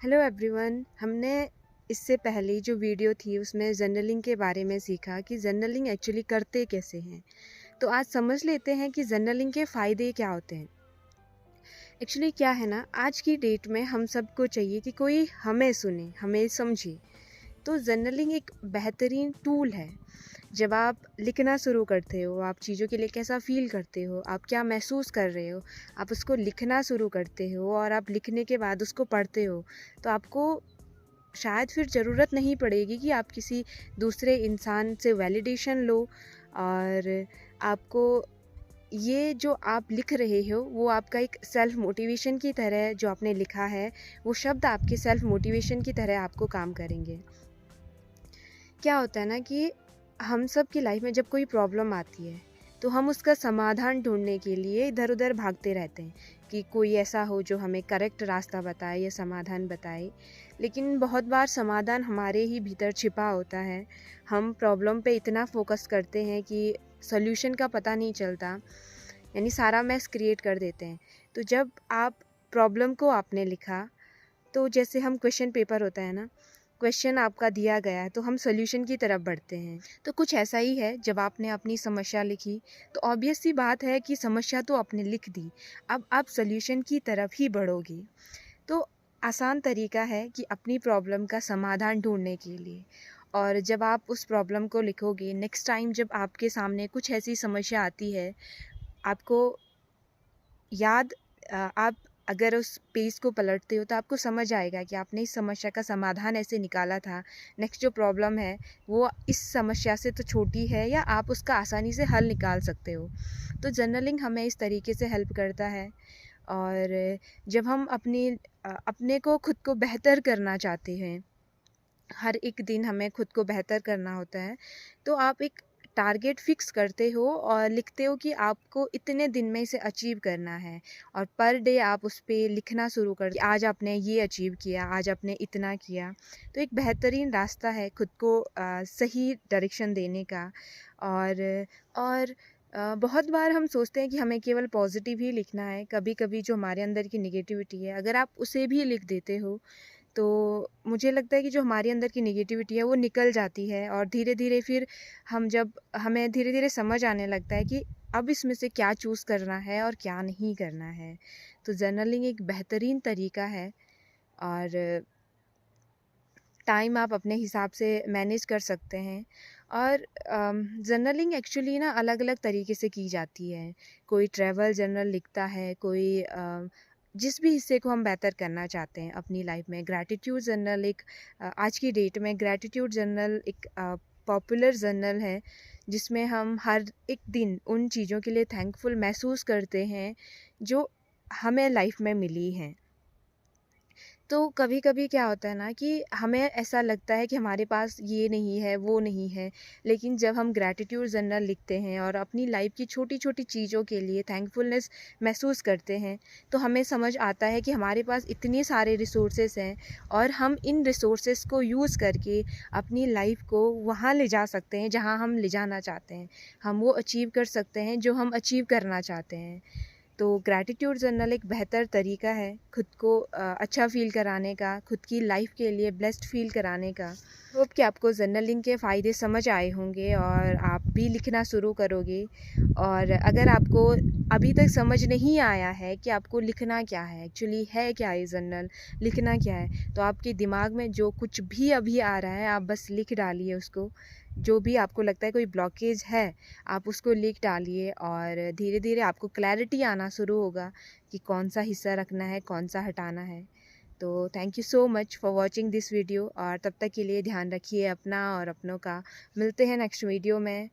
Hello everyone. हमने इससे पहले जो वीडियो थी उसमें जर्नलिंग के बारे में सीखा कि जर्नलिंग एक्चुअली करते कैसे हैं। तो आज समझ लेते हैं कि जर्नलिंग के फ़ायदे क्या होते हैं। एक्चुअली क्या है ना, आज की डेट में हम सबको चाहिए कि कोई हमें सुने, हमें समझे। तो जर्नलिंग एक बेहतरीन टूल है। जब आप लिखना शुरू करते हो, आप चीज़ों के लिए कैसा फ़ील करते हो, आप क्या महसूस कर रहे हो, आप उसको लिखना शुरू करते हो और आप लिखने के बाद उसको पढ़ते हो, तो आपको शायद फिर ज़रूरत नहीं पड़ेगी कि आप किसी दूसरे इंसान से वैलिडेशन लो। और आपको ये जो आप लिख रहे हो वो आपका एक सेल्फ मोटिवेशन की तरह, जो आपने लिखा है वो शब्द आपके सेल्फ मोटिवेशन की तरह आपको काम करेंगे। क्या होता है ना कि हम सब की लाइफ में जब कोई प्रॉब्लम आती है तो हम उसका समाधान ढूंढने के लिए इधर उधर भागते रहते हैं कि कोई ऐसा हो जो हमें करेक्ट रास्ता बताए या समाधान बताए। लेकिन बहुत बार समाधान हमारे ही भीतर छिपा होता है। हम प्रॉब्लम पे इतना फोकस करते हैं कि सॉल्यूशन का पता नहीं चलता, यानी सारा मैस क्रिएट कर देते हैं। तो जब आप प्रॉब्लम को आपने लिखा, तो जैसे हम क्वेश्चन पेपर होता है ना, क्वेश्चन आपका दिया गया है तो हम सॉल्यूशन की तरफ बढ़ते हैं। तो कुछ ऐसा ही है, जब आपने अपनी समस्या लिखी तो ऑब्वियस सी बात है कि समस्या तो आपने लिख दी, अब आप सॉल्यूशन की तरफ ही बढ़ोगी। तो आसान तरीका है कि अपनी प्रॉब्लम का समाधान ढूंढने के लिए, और जब आप उस प्रॉब्लम को लिखोगे, नेक्स्ट टाइम जब आपके सामने कुछ ऐसी समस्या आती है, आपको याद आप अगर उस पेज को पलटते हो तो आपको समझ आएगा कि आपने इस समस्या का समाधान ऐसे निकाला था। नेक्स्ट जो प्रॉब्लम है वो इस समस्या से तो छोटी है, या आप उसका आसानी से हल निकाल सकते हो। तो जर्नलिंग हमें इस तरीके से हेल्प करता है। और जब हम अपने को खुद को बेहतर करना चाहते हैं, हर एक दिन हमें खुद को बेहतर करना होता है, तो आप एक टारगेट फिक्स करते हो और लिखते हो कि आपको इतने दिन में इसे अचीव करना है। और पर डे आप उस पे लिखना शुरू कर, आज आपने ये अचीव किया, आज आपने इतना किया। तो एक बेहतरीन रास्ता है खुद को सही डायरेक्शन देने का। और बहुत बार हम सोचते हैं कि हमें केवल पॉजिटिव ही लिखना है। कभी कभी जो हमारे अंदर की निगेटिविटी है, अगर आप उसे भी लिख देते हो तो मुझे लगता है कि जो हमारे अंदर की नेगेटिविटी है वो निकल जाती है। और धीरे धीरे फिर हमें धीरे धीरे समझ आने लगता है कि अब इसमें से क्या चूज़ करना है और क्या नहीं करना है। तो जर्नलिंग एक बेहतरीन तरीका है। और टाइम आप अपने हिसाब से मैनेज कर सकते हैं। और जर्नलिंग एक्चुअली ना अलग अलग तरीके से की जाती है। कोई ट्रैवल जर्नल लिखता है, कोई जिस भी हिस्से को हम बेहतर करना चाहते हैं अपनी लाइफ में। ग्रैटिट्यूड जर्नल एक आज की डेट में ग्रैटिट्यूड जर्नल एक पॉपुलर जर्नल है, जिसमें हम हर एक दिन उन चीज़ों के लिए थैंकफुल महसूस करते हैं जो हमें लाइफ में मिली हैं। तो कभी कभी क्या होता है ना कि हमें ऐसा लगता है कि हमारे पास ये नहीं है, वो नहीं है। लेकिन जब हम ग्रैटिट्यूड जर्नल लिखते हैं और अपनी लाइफ की छोटी छोटी चीज़ों के लिए थैंकफुलनेस महसूस करते हैं, तो हमें समझ आता है कि हमारे पास इतने सारे रिसोर्सेस हैं और हम इन रिसोर्सेस को यूज़ करके अपनी लाइफ को वहाँ ले जा सकते हैं जहाँ हम ले जाना चाहते हैं। हम वो अचीव कर सकते हैं जो हम अचीव करना चाहते हैं। तो ग्रैटिट्यूड जर्नल एक बेहतर तरीका है खुद को अच्छा फ़ील कराने का, खुद की लाइफ के लिए ब्लेस्ड फ़ील कराने का। होप कि आपको जर्नलिंग के फ़ायदे समझ आए होंगे और आप भी लिखना शुरू करोगे। और अगर आपको अभी तक समझ नहीं आया है कि आपको लिखना क्या है, एक्चुअली है क्या ये जर्नल, लिखना क्या है, तो आपके दिमाग में जो कुछ भी अभी आ रहा है आप बस लिख डालिए उसको। जो भी आपको लगता है कोई ब्लॉकेज है, आप उसको लिख डालिए और धीरे धीरे आपको क्लैरिटी आना शुरू होगा कि कौन सा हिस्सा रखना है, कौन सा हटाना है। तो thank you so much for watching this video, और तब तक के लिए ध्यान रखिए अपना और अपनों का। मिलते हैं नेक्स्ट वीडियो में।